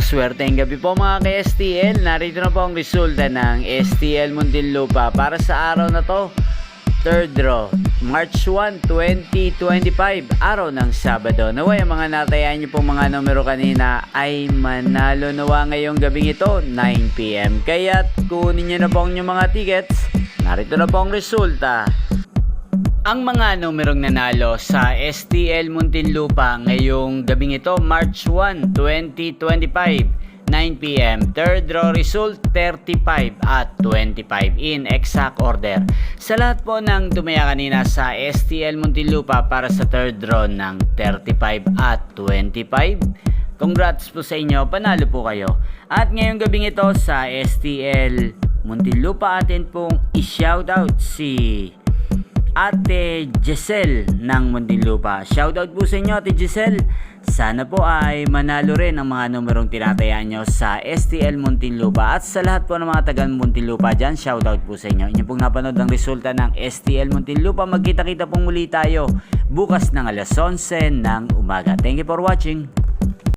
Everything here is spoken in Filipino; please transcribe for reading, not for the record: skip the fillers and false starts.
Maswerteng gabi po mga ka-STL. Narito na po ang resulta ng STL Muntinlupa para sa araw na to. Third draw, March 1, 2025, araw ng Sabado. Naway ang mga natayaan niyo po mga numero kanina ay manalo nawa ngayong gabing ito, 9 PM. Kaya't kunin niyo na po ang inyong mga tickets. Narito na po ang resulta. Ang mga numerong nanalo sa STL Muntinlupa ngayong gabing ito, March 1, 2025, 9 PM. Third draw result, 35 at 25 in exact order. Sa lahat po ng tumaya kanina sa STL Muntinlupa para sa third draw ng 35 at 25, congrats po sa inyo, panalo po kayo. At ngayong gabing ito sa STL Muntinlupa, atin pong i-shoutout si Ate Giselle ng Muntinlupa. Shoutout po sa inyo, Ate Giselle. Sana po ay manalo rin ang mga numerong tinatayaan nyo sa STL Muntinlupa. At sa lahat po ng mga taga Muntinlupa dyan, shoutout po sa inyo. Inyo pong napanood ang resulta ng STL Muntinlupa. Magkita-kita pong muli tayo bukas ng alas 11 ng umaga. Thank you for watching.